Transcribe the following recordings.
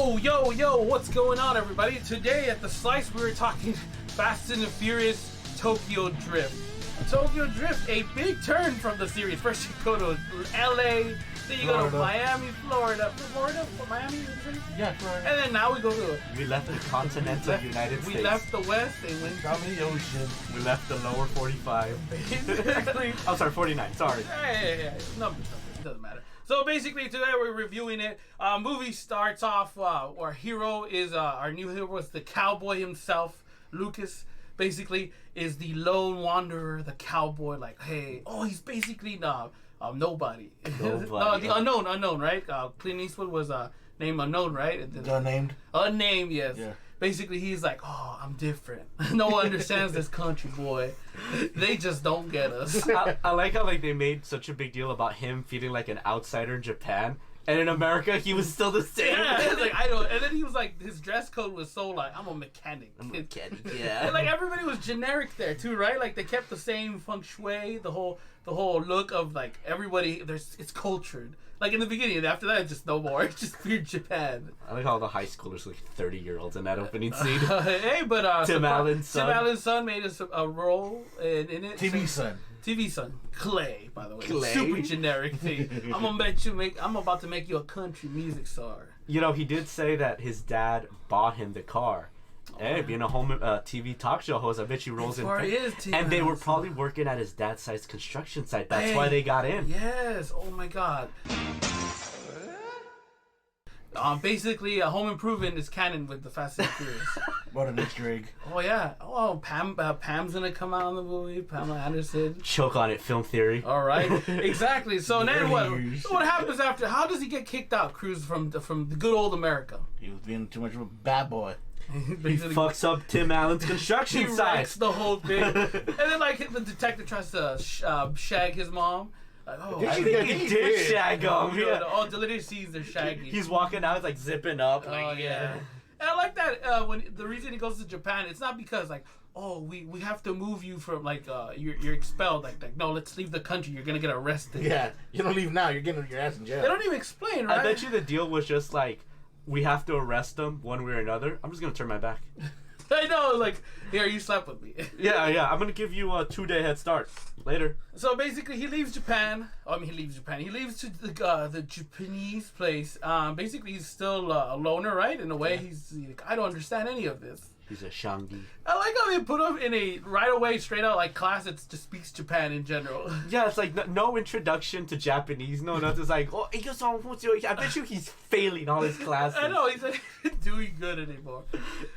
Yo, what's going on, everybody? Today at The Slice, we were talking Fast and the Furious Tokyo Drift. Tokyo Drift, a big turn from the series. First you go to LA, then you go to Miami, Florida. Miami? Yeah, Florida. And then now we go to... We left the continental United States. We left the West and went down the ocean. We left the lower 45. Exactly. I'm sorry, 49, sorry. Hey. Numbers, it doesn't matter. So basically today we're reviewing it. Movie starts off, our hero is, our new hero is the cowboy himself, Lucas. Basically is the lone wanderer, the cowboy, like, hey, he's basically nobody. No, the unknown, right? Clint Eastwood was named Unknown, right? Unnamed? Unnamed, yes. Yeah. Basically, he's like, I'm different. No one understands this country boy. They just don't get us. I like how they made such a big deal about him feeling like an outsider in Japan. And in America, he was still the same. Yeah, it's like, I don't. And then he was like, his dress code was so like, I'm a mechanic. Yeah. And like everybody was generic there too, right? Like they kept the same feng shui, the whole look of like everybody. It's cultured. Like in the beginning, and after that, it's just no more. It's just pure Japan. I like how the high schoolers look 30-year-olds in that opening scene. Hey, but Tim Allen's son made a role in it. TV son. Clay, by the way. Clay? Super generic thing. I'm about to make you a country music star. You know, he did say that his dad bought him the car. Hey, being a home TV talk show host, I bet you rolls in. And they were probably working at his dad's site's construction site. That's why they got in. Yes. Oh my God. Basically, Home Improvement is canon with the Fast and Furious. What an Easter egg. Oh yeah. Oh, Pam's gonna come out in the movie. Pamela Anderson. Choke on it, film theory. All right. Exactly. So then what happens after? How does he get kicked out, Cruz, from the good old America? He was being too much of a bad boy. He fucks up Tim Allen's construction site. He wrecks the whole thing. And then like the detective tries to shag his mom. Like, I think he did shag him. Yeah. All deleted scenes are shaggy. He's walking out, like zipping up. Like, yeah. And I like that when the reason he goes to Japan, it's not because like, we have to move you from like you're expelled. Like no, let's leave the country. You're gonna get arrested. Yeah, you don't leave now. You're getting your ass in jail. They don't even explain, right? I bet you the deal was just like, we have to arrest them one way or another. I'm just gonna turn my back. I know, like, here, you slept with me. Yeah. I'm gonna give you a 2-day head start. Later. So basically, he leaves Japan. He leaves to the Japanese place. Basically, he's still a loner, right? In a way, he's like, I don't understand any of this. He's a Shangi. I like how they put him in a right away, straight out like class that just speaks Japan in general. Yeah, it's like no introduction to Japanese. No, nothing's like, I bet you he's failing all his classes. I know, he's like doing good anymore.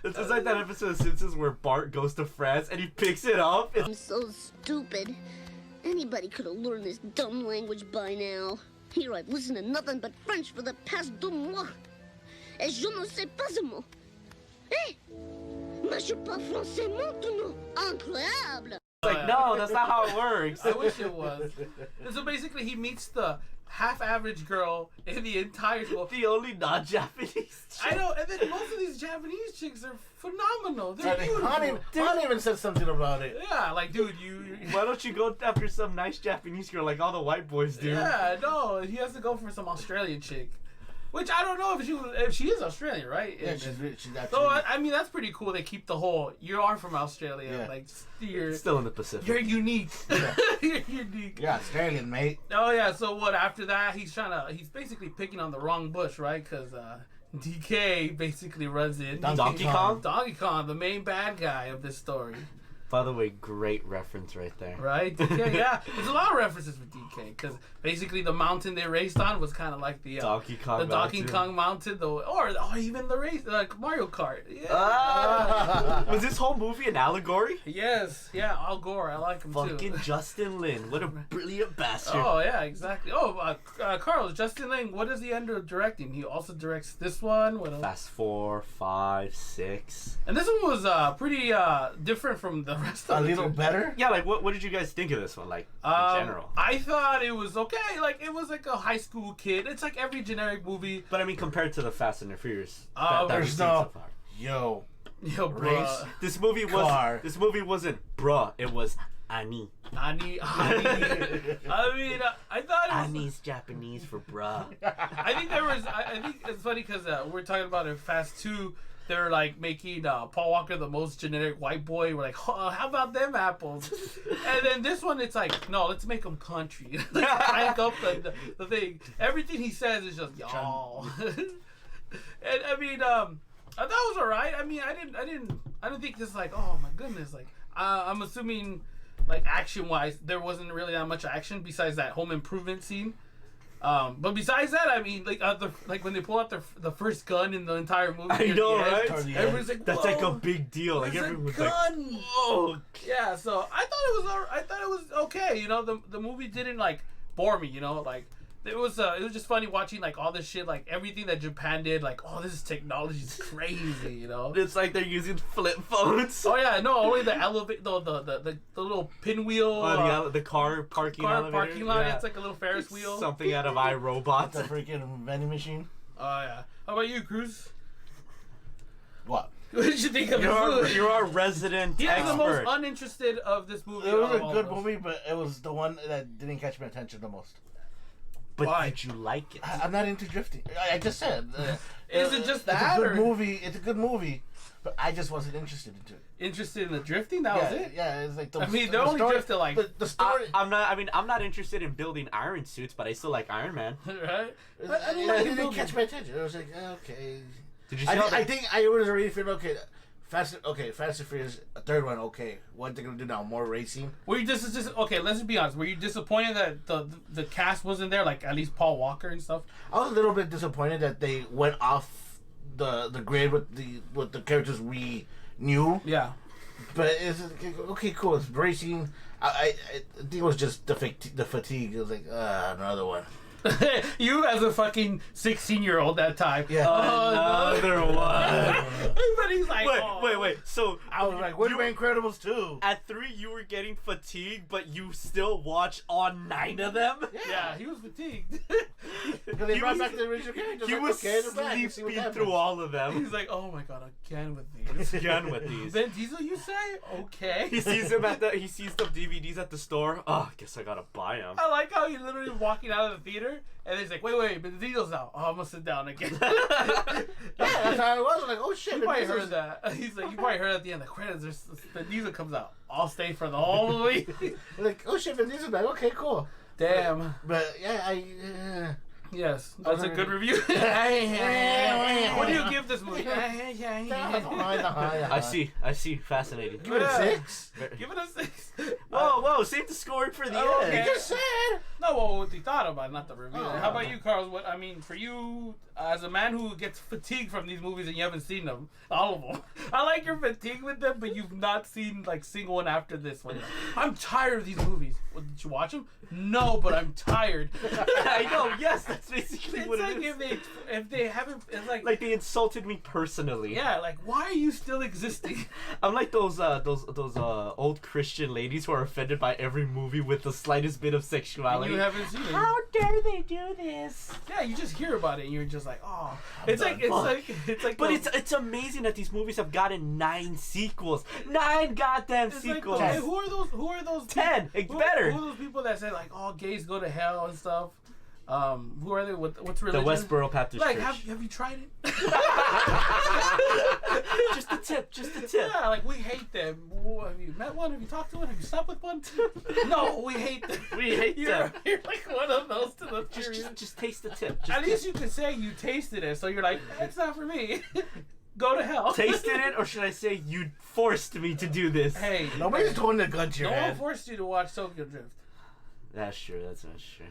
It's just like that episode of Simpsons where Bart goes to France and he picks it up. I'm so stupid. Anybody could have learned this dumb language by now. Here I've listened to nothing but French for the past 2 mois. Et je ne sais pas un mot. Hey! Mais je parle français maintenant. Incroyable! It's like, no, that's not how it works. I wish it was. And so basically, he meets the half-average girl in the entire school. The only non-Japanese chick. I know, and then most of these Japanese chicks are phenomenal. They're beautiful. Han even said something about it. Yeah, like, dude, Why don't you go after some nice Japanese girl like all the white boys do? Yeah, no, he has to go for some Australian chick. Which I don't know if she is Australian, right? Yeah, she's actually. So I mean that's pretty cool. They keep the whole you are from Australia, yeah. Like you're still in the Pacific. You're unique. Yeah. You're unique. Yeah, Australian, mate. Oh yeah. So what after that? He's basically picking on the wrong bush, right? Because DK basically runs in. Donkey Kong, the main bad guy of this story. By the way, great reference right there. Right? DK, yeah. There's a lot of references with DK because basically the mountain they raced on was kind of like the Donkey Kong mountain, or even the race like Mario Kart. Yeah. Was this whole movie an allegory? Yes. Yeah. Al Gore. I like him too. Fucking Justin Lin. What a brilliant bastard. Oh yeah, exactly. Oh, Carlos, Justin Lin. What does he end up directing? He also directs this one. What else? Fast 4, 5, 6. And this one was pretty different from the rest of it. A little better? Yeah, like what did you guys think of this one, like in general? I thought it was okay. Like it was like a high school kid. It's like every generic movie. But I mean compared to the Fast and the Furious. There's no Yo, bro. This movie wasn't bruh, it was Ani. Ani. I mean, I thought it was. Ani's Japanese for bruh. I think there was. I think it's funny because we're talking about in Fast 2. They're like making Paul Walker the most generic white boy. We're like, oh, how about them apples? And then this one, it's like, no, let's make them country. Let's crank up the thing. Everything he says is just y'all. And I mean, I thought it was alright. I mean, I didn't think this like, oh my goodness. Like, I'm assuming, like action wise, there wasn't really that much action besides that home improvement scene. But besides that, I mean, like when they pull out the first gun in the entire movie. I know, right? Everyone's like, that's like a big deal. Like everyone's like, whoa. Yeah, so I thought it was okay. You know, the movie didn't like bore me. You know, like it was just funny watching like all this shit, like everything that Japan did. Like, oh, this technology is crazy. You know, it's like they're using flip phones. Oh yeah, no, only the elevator, the little pinwheel. Oh, the car parking lot. Yeah. It's like a little Ferris wheel. Something out of iRobot. The freaking vending machine. Oh yeah. How about you, Cruz? What? What did you think of the movie? You're our resident expert. He's the most uninterested of this movie. It was a good movie, but it was the one that didn't catch my attention the most. But why? did you like it? I'm not into drifting. I just said. Is it just that? It's a good movie. It's a good movie, but I just wasn't interested into it. Interested in the drifting? That was it? Yeah, it's like they're only drifting like the story. I'm not interested in building iron suits, but I still like Iron Man. Right? But, I mean, it didn't catch my attention. I was like, okay. Did you see I think I was already feeling okay. Fast and Furious, a third one, okay. What they're gonna do now? More racing? Were you just okay? Let's be honest. Were you disappointed that the cast wasn't there? Like at least Paul Walker and stuff. I was a little bit disappointed that they went off the grid with the characters we knew. Yeah. But it's okay, cool. It's racing. I think it was just the fatigue. It was like another one. You as a fucking 16-year-old that time. Yeah. Another one. Everybody's like, wait. So I was like, what are Incredibles 2? At 3, you were getting fatigued, but you still watched all 9 of them? Yeah, he was fatigued. Because they brought back the original characters. He was sleeping through all of them. He's like, oh my god, again with these. Again with these. Vin Diesel, you say? Okay. He sees the DVDs at the store. Oh, I guess I gotta buy them. I like how he literally walking out of the theater and he's like, wait, but the Diesel's out. Oh, I'm gonna sit down again. Yeah, that's how it was. I'm like, oh shit. You probably heard that. He's like, you probably heard at the end the credits. The Diesel comes out. I'll stay for the whole movie. Like, oh shit, Vin Diesel's back. Okay, cool. Damn. But yeah, yes, that's a good review. What do you give this movie? I see. Fascinating. Give it a 6. Give it a 6. Whoa! Save the scoring for the end. Okay. You just said. No, well, what you thought about it, not the review. Oh. How about you, Carlos? What I mean, for you, as a man who gets fatigued from these movies and you haven't seen them, all of them. I like your fatigue with them, but you've not seen like single one after this one. I'm tired of these movies. Well, did you watch them? No, but I'm tired. I know. Yes, that's basically It's what like it is. if they haven't, it's Like they insulted me personally. yeah, like why are you still existing? I'm like those old Christian ladies who are offended by every movie with the slightest bit of sexuality. You haven't seen it. How dare they do this? Yeah, you just hear about it and you're just like, oh, But it's amazing that these movies have gotten 9 sequels. 9 goddamn sequels. Like, who are those? 10. It's better. Who are those people that say like, oh, gays go to hell and stuff? Who are they? What's religion? The Westboro Baptist Like, Church. have you tried it? Just a tip. Yeah, like we hate them. Have you met one? Have you talked to one? Have you slept with one? No, we hate them. We hate them. You're like one of those to the Just taste the tip. At least you can say you tasted it, so you're like, it's not for me. Go to hell. Tasted it, or should I say you forced me to do this? Hey, Nobody's holding a gun to your no one head. forced you to watch Tokyo Drift. That's true. That's true.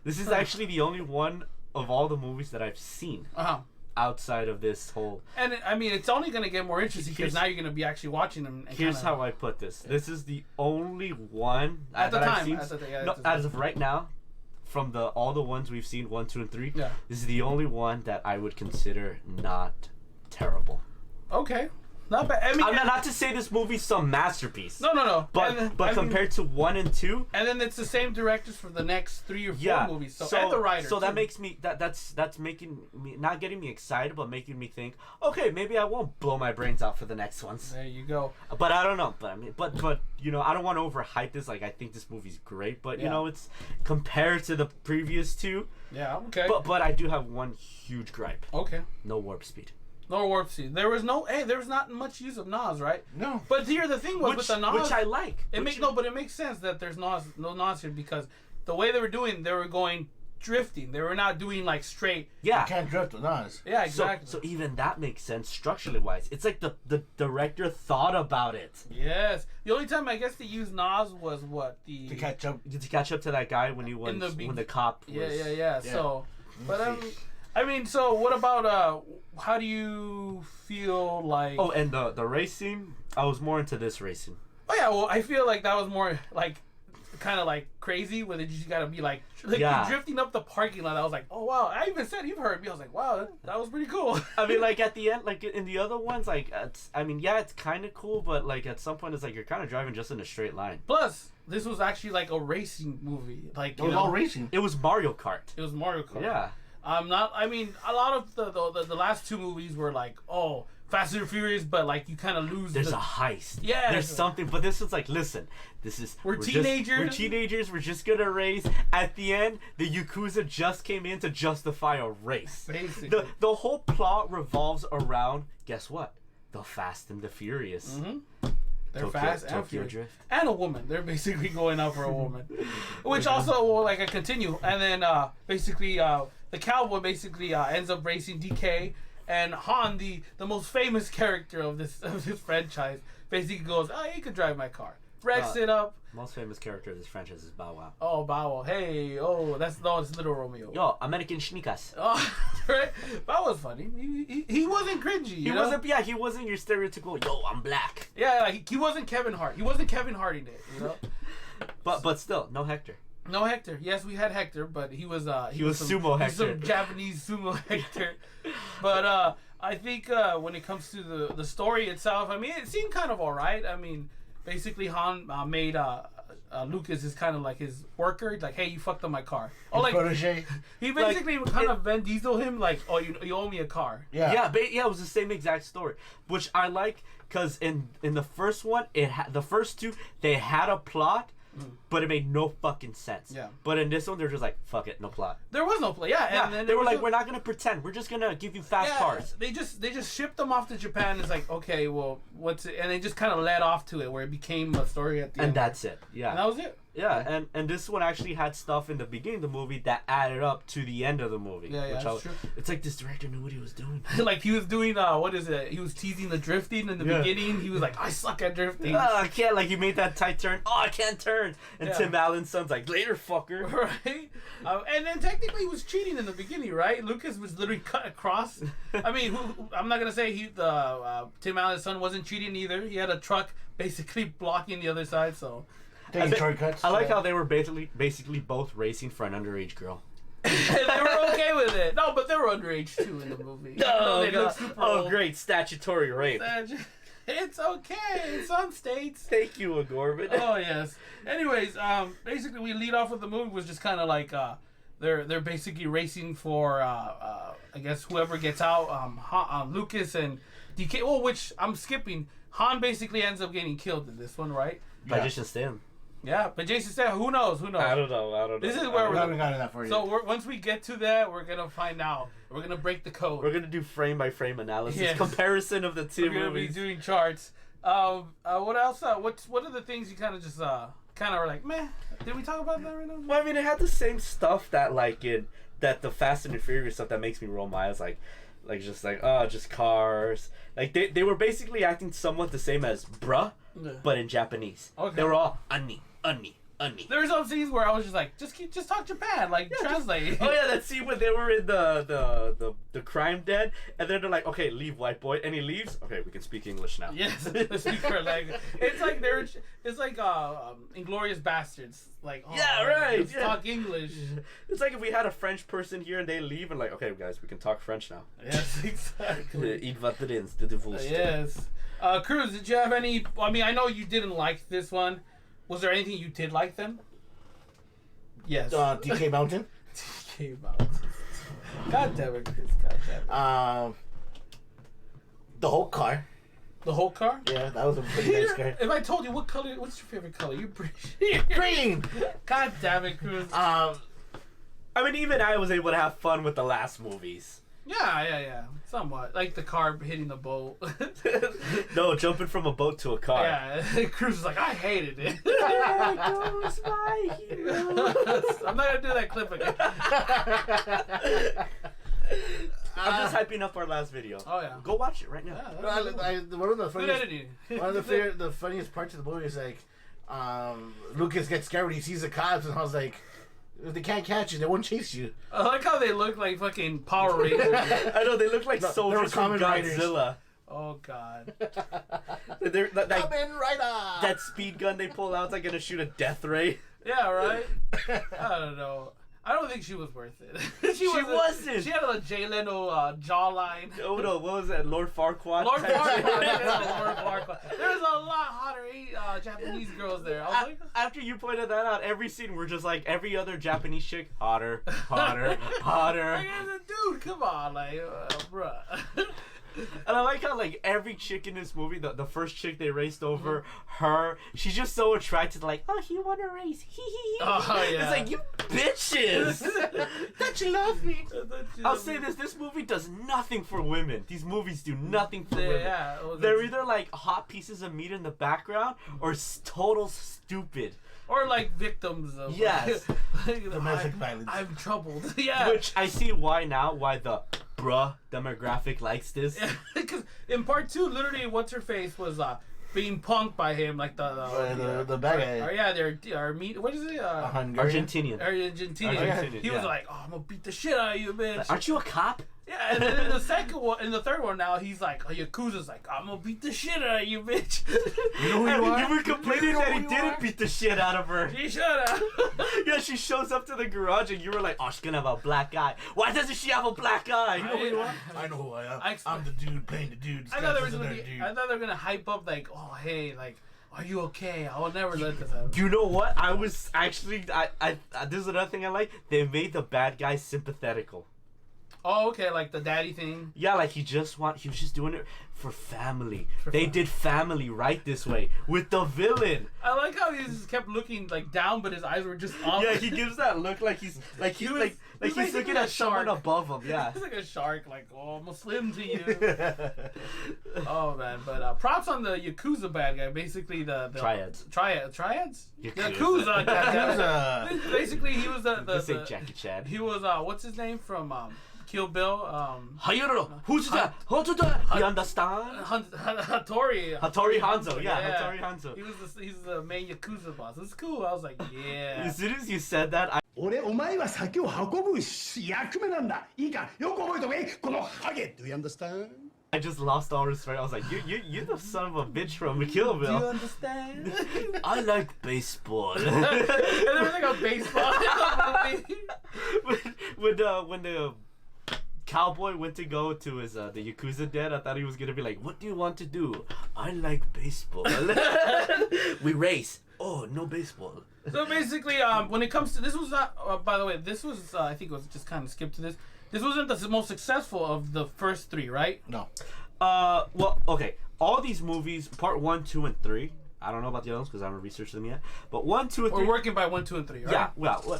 This is actually the only one of all the movies that I've seen outside of this whole. And I mean, it's only going to get more interesting because now you're going to be actually watching them. And here's how I put this: this is the only one at the that time. I've seen. As of right now, from all the ones we've seen, 1, 2, and 3. Yeah. This is the only one that I would consider not terrible. Okay. Not bad. I mean, not to say this movie's some masterpiece. No. But compared to 1 and 2, and then it's the same directors for the next 3 or 4 movies. So and the writer. So that makes me that's making me not getting me excited, but making me think, okay, maybe I won't blow my brains out for the next ones. There you go. But I don't know. But I mean, but you know, I don't want to overhype this. Like, I think this movie's great, but you know, it's compared to the previous 2. Yeah. Okay. But I do have one huge gripe. Okay. No warp speed. No warp speed. There was not much use of Nas, right? No. But here the thing was with the Nas, which I like. But it makes sense that there's no Nas here because the way they were going drifting. They were not doing like straight. Yeah. You can't drift with Nas. Yeah, exactly. So even that makes sense structurally wise. It's like the director thought about it. Yes. The only time I guess they used Nas was to catch up to that guy when when the cop was. Yeah. So, but I mean, so what about how do you feel like? Oh, and the racing. I was more into this racing. Oh yeah, well I feel like that was more like kind of like crazy where you just gotta be like drifting up the parking lot. I was like, oh wow. I even said, you've heard me. I was like, wow, that was pretty cool. I mean, like at the end, like in the other ones, like it's kind of cool, but like at some point it's like you're kind of driving just in a straight line. Plus, this was actually like a racing movie. Like it was all racing. It was Mario Kart. It was Mario Kart. Yeah. I mean, a lot of the last 2 movies were like, oh, Fast and Furious, but like you kind of lose. There's a heist. Yeah. There's something, but this is like, listen, we're teenagers. We're teenagers. We're just gonna race. At the end, the Yakuza just came in to justify a race. Basically, the whole plot revolves around, guess what? The Fast and the Furious. Mm-hmm. They're fast and furious. Drift. And a woman. They're basically going out for a woman. Which also will like continue. And then basically the cowboy basically ends up racing DK, and Han, the most famous character of this franchise, basically goes, oh, you could drive my car. Wrecks it up. Most famous character of this franchise is Bow Wow. Oh, Bow Wow. Hey, it's Little Romeo. Yo, American Sneakers. Oh, right? That was funny. He wasn't cringy. He wasn't your stereotypical, yo, I'm black. Yeah, like, he wasn't Kevin Hart. He wasn't Kevin Hart in it, you know? But still, no Hector. No Hector. Yes, we had Hector, but he was sumo Hector. Some Japanese sumo Hector. But I think when it comes to the story itself, I mean, it seemed kind of alright. I mean, basically Han made Lucas is kind of like his worker. Like, hey, you fucked up my car. Oh, like protege. He basically kind of Vin Diesel him. Like, oh, you owe me a car. Yeah. It was the same exact story, which I like because in the first one, the first 2 they had a plot. But it made no fucking sense. Yeah. But in this one, they're just like, fuck it, no plot. There was no plot. Yeah. And then they were like, we're not gonna pretend. We're just gonna give you fast cars. They just shipped them off to Japan. It's like, okay, well, what's it? And they just kind of led off to it, where it became a story at the end. And that's it. Yeah. And that was it. Yeah, and this one actually had stuff in the beginning of the movie that added up to the end of the movie. Yeah, that's true. It's like this director knew what he was doing. Like he was doing, what is it? He was teasing the drifting in the beginning. He was like, I suck at drifting. I can't. Like, he made that tight turn. Oh, I can't turn. And Tim Allen's son's like, later, fucker. Right? And then technically he was cheating in the beginning, right? Lucas was literally cut across. I mean, I'm not going to say Tim Allen's son wasn't cheating either. He had a truck basically blocking the other side, so... Taking shortcuts. I like how they were basically both racing for an underage girl. They were okay with it. No, but they were underage too in the movie. Great statutory rape. It's okay in some states. Thank you, O'Gorman. Oh yes. Anyways, basically we lead off with the movie was just kind of like they're basically racing for I guess whoever gets out. Lucas and DK. Well, which I'm skipping. Han basically ends up getting killed in this one, right? By Jason Statham. Yeah, but Jason Statham, who knows? I don't know. This is where we haven't gotten that for you. So once we get to that, we're gonna find out. We're gonna break the code. We're gonna do frame by frame analysis, comparison of the 2 movies. We're gonna be doing charts. What else? What are the things you kind of just are like, meh? Did we talk about that right now? Well, I mean, it had the same stuff that the Fast and the Furious stuff that makes me roll my eyes, just cars. Like they were basically acting somewhat the same as bruh, but in Japanese. Okay. They were all ani. There were some scenes where I was just like, just talk Japan, like translate. Oh yeah, that scene when they were in the crime den, and then they're like, okay, leave, white boy, and he leaves. Okay, we can speak English now. Yes, let's speak our language. It's like Inglourious Bastards. Like, let's talk English. It's like if we had a French person here and they leave and like, okay, guys, we can talk French now. Yes, exactly. Eat vaterins, de divorce. Yes. Cruz, did you have any? I mean, I know you didn't like this one. Was there anything you did like then? Yes. DK Mountain. DK Mountain. God damn it, Chris. God damn it. The whole car. The whole car? Yeah, that was a pretty nice car. If I told you what color, what's your favorite color? You're Green. God damn it, Cruz. I mean, even I was able to have fun with the last movies. Yeah. Somewhat. Like the car hitting the boat. No, jumping from a boat to a car. Yeah, Cruz is like, I hated it. There goes my hero. I'm not gonna do that clip again. I'm just hyping up our last video. Oh yeah. Go watch it right now. Yeah, One of the good funniest, editing. the funniest parts of the movie is like, Lucas gets scared when he sees the cops, and I was like, if they can't catch you, they won't chase you. I like how they look like fucking Power Rangers. I know, they look like soldiers from Kamen Riders. Godzilla. Oh god. Kamen Rider! That speed gun they pull out is like gonna shoot a death ray. Yeah, right? I don't know. I don't think she was worth it. she wasn't. She had a Jay Leno jawline. Oh no, what was that? Lord Farquaad? Lord Farquaad. Lord Farquaad. There's a lot hotter Japanese girls there. I was like, After you pointed that out, every scene we're just like every other Japanese chick, hotter, hotter, hotter. like, dude, come on, like, bruh. And I like how like every chick in this movie, the first chick they raced over, her, she's just so attracted. Like, oh, he won a race. Hee hee hee. Oh yeah. It's like, you bitches. Don't you love me? I'll say this movie does nothing for women. These movies do nothing for women. Yeah. They're either like hot pieces of meat in the background or total stupid. Or like victims of Yes. Domestic violence. I'm troubled. Yeah. Which I see why now, why the bruh demographic likes this. Because in part 2, literally, what's her face was being punked by him, like the bad guy. Or, yeah, they're meat. What is it? Argentinian. Argentinian. He was yeah. like, "Oh, I'm gonna beat the shit out of you, bitch." Aren't you a cop? Yeah, and then in the second one, in the third one now, he's like, Yakuza's like, "I'm gonna beat the shit out of you, bitch." You know who you are? You were complaining that he you didn't are? beat the shit out of her. She should have. Yeah, she shows up to the garage and you were like, oh, she's gonna have a black eye. Why doesn't she have a black eye? You know who you are? I know who I am. I I'm the dude playing the dude. I thought they were gonna hype up like, "Oh, hey, like, are you okay? I will never let this happen." You know what? I was actually, this is another thing I like. They made the bad guy sympathetical. Oh, okay, like the daddy thing. Yeah, like he was just doing it for family. They did family right this way with the villain. I like how he just kept looking like down, but his eyes were just up. Yeah, he gives that look like he's he's looking at someone above him. Yeah, he's like a shark. Like, oh, I'm a slim to you. Oh man, but props on the Yakuza bad guy. Basically the triads. Triads. Yakuza. Yakuza. Basically, he was This ain't Jackie Chan. He was what's his name from Kill Bill. Hayuro, who's that? You understand? Hattori. Hattori Hanzo, yeah, Hattori Hanzo. He's the main Yakuza boss. It's cool. I was like, yeah. As soon as you said that, I 俺お前は先を運ぶ役目なんだ。いいか、よく覚えとけ、このハゲ。Do you understand? just lost all respect. I was like, you're the son of a bitch from Kill Do you Bill. understand? I like baseball. And there was like a baseball in the movie. when the cowboy went to go to his the Yakuza den, I thought he was gonna be like, what do you want to do? I like baseball. We race. Oh, no baseball. So basically, when it comes to this was not. By the way, this was I think it was just kind of skipped to this. This wasn't the most successful of the first 3, right? No. Well, okay. All these movies, part 1, 2, and 3. I don't know about the others because I haven't researched them yet. But 1, 2, and 3. We're working by 1, 2, and 3, right? Yeah, well,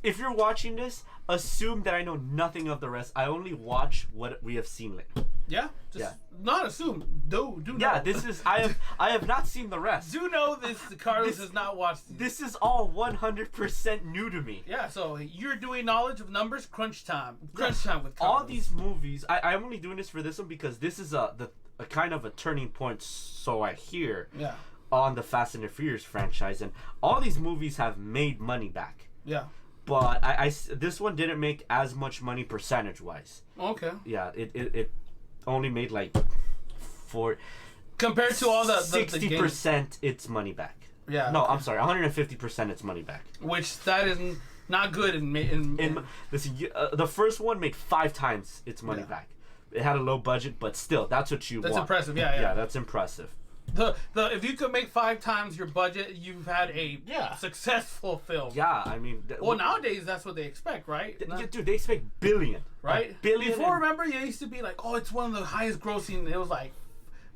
if you're watching this, assume that I know nothing of the rest. I only watch what we have seen lately. Yeah. Just not assume. Do know. Yeah, this is I have not seen the rest. Do know this. Carlos has not watched these. This is all 100% new to me. Yeah, so you're doing knowledge of numbers, crunch time. Crunch time with All Carlos. these movies. I'm only doing this for this one because this is a kind of a turning point. So I hear. Yeah. On the Fast and the Furious franchise, and all these movies have made money back. Yeah. But this one didn't make as much money percentage wise. Okay. Yeah, it only made like compared to all the 60% its money back. Yeah. No, I'm sorry, 150% its money back. Which that is not good in Listen, the first one made 5 times its money back. It had a low budget, but still, that's what you That's want. impressive. Yeah, yeah. Yeah, that's impressive. The if you could make 5 times your budget, you've had a Yeah. successful film. Yeah, I mean. Well, nowadays that's what they expect, right? Yeah, dude, they expect billion. Right? A billion. Before, remember, it used to be like, oh, it's one of the highest grossing. It was like,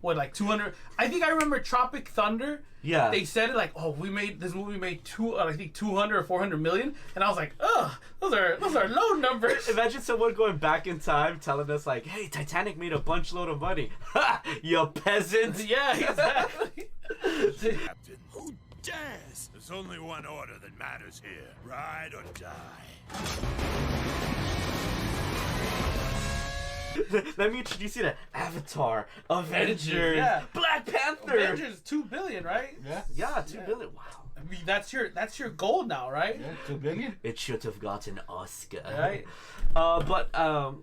what, like 200? I think I remember Tropic Thunder. Yeah. They said it like, oh, this movie made I think 200 or 400 million, and I was like, ugh, those are low numbers. Imagine someone going back in time telling us like, "Hey, Titanic made a bunch load of money." Ha! You peasant. Yeah, exactly. Captain, who dares? There's only one order that matters here. Ride or die. Let me introduce you to Avatar, Avengers, Yeah. Black Panther. Avengers 2 billion, right? Yeah. Yeah, 2 billion. Wow. I mean, that's your goal now, right? Yeah, 2 billion. It should have got an Oscar. Right.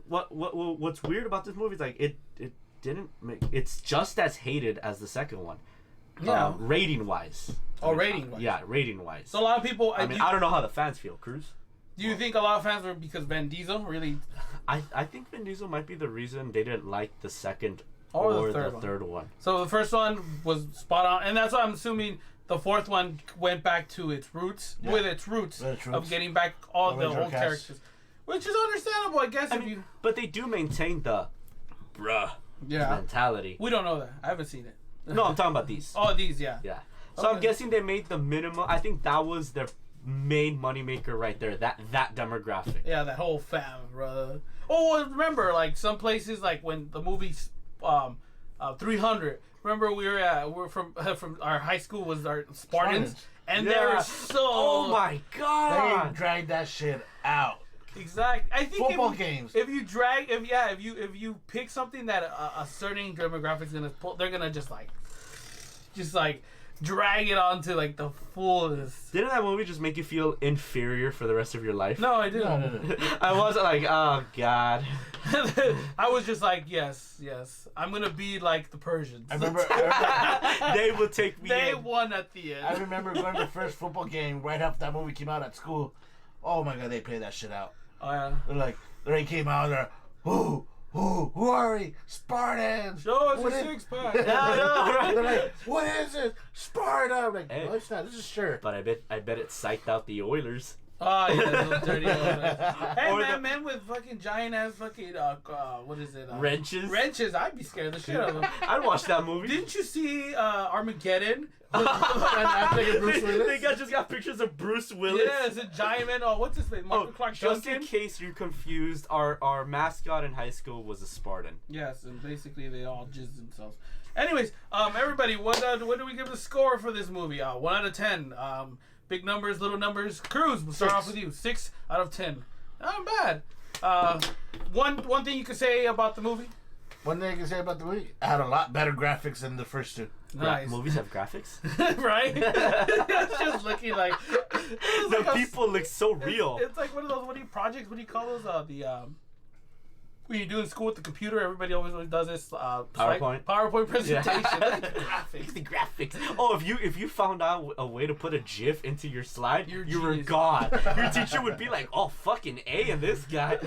What's weird about this movie is like it didn't make. It's just as hated as the second one. Yeah. Rating wise. Rating-wise. Yeah, rating wise. So a lot of people. I don't know how the fans feel, Cruz. Do you think a lot of fans were because Van Diesel really? I think Vin Diesel might be the reason they didn't like the second Or the third one. So the first one was spot on, and that's why I'm assuming the fourth one went back to its roots, with its roots of getting back all the Original old cast. characters, which is understandable, I guess. But they do maintain the bruh mentality. We don't know that. I haven't seen it. No, I'm talking about these. Oh, these, yeah. Yeah. So I'm Okay. guessing they made the minimum. I think that was their main moneymaker right there. That demographic. Yeah, that whole fam, brother. Oh, well, remember, like some places, like when the movie's 300. Remember, we're from our high school was our Spartans, and they were so. Oh my They god. dragged that shit out. Exactly. I think Football games. If you drag, if you pick something that a certain demographic's gonna pull, they're gonna just like drag it onto like the fullest. Didn't that movie just make you feel inferior for the rest of your life? No, I didn't. No. I wasn't like, oh god. I was just like, yes, I'm gonna be like the Persians. I remember They will take me They in. won at the end. I remember going to the first football game right after that movie came out at school. Oh my god, they played that shit out. Oh yeah. They're like, they came out there, who are we? Spartans! Show us What your is- 6-pack. I know, right? They're like, what is it? Sparta! I'm like, Hey. no, it's not. This is sure. But I bet it psyched out the Oilers. Oh yeah, those dirty old guys. Hey Or man, the- men with fucking giant ass fucking what is it? Wrenches. Wrenches. I'd be scared of the shit out of them. I'd watch that movie. Didn't you see Armageddon? They just got pictures of Bruce Willis. Yeah, it's a giant man. Oh, what's his name? Michael Clark just Duncan. in case you're confused, our mascot in high school was a Spartan. Yes, and basically they all jizzed themselves. Anyways, everybody, what do we give the score for this movie? 1 out of 10. Big numbers, little numbers. Cruz, we'll start off with you. 6 out of 10. Not bad. One thing you could say about the movie. One thing I can say about the movie, it had a lot better graphics than the first two. Nice. Movies have graphics. Right? It's just looking like The people look so real. It's like one of those. What do you call those? When you do in school with the computer, everybody always does this. PowerPoint? PowerPoint presentation. Yeah. Look at the graphics. The graphics. Oh, if you found out a way to put a GIF into your slide, You're you were genius. gone. Your teacher would be like, "Oh, fucking A in this guy."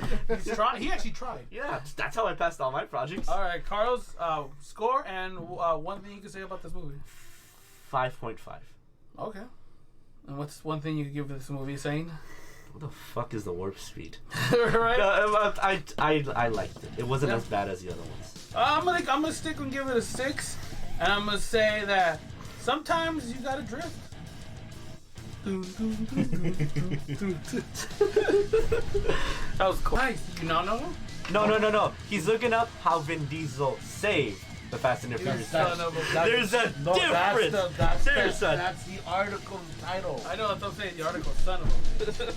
He actually tried. Yeah, that's how I passed all my projects. All right, Carlos, score and one thing you can say about this movie. 5.5. Okay. And what's one thing you could give this movie saying? What the fuck is the warp speed? Right. I liked it. It wasn't as bad as the other ones. I'm gonna stick and give it a 6, and I'm gonna say that sometimes you gotta drift. That was cool. Nice. You not know? No. He's looking up how Vin Diesel saved the Fast and the Furious. Son of a- There's a difference. That's There's a the article title. I know that's what I'm saying. The article, son of a.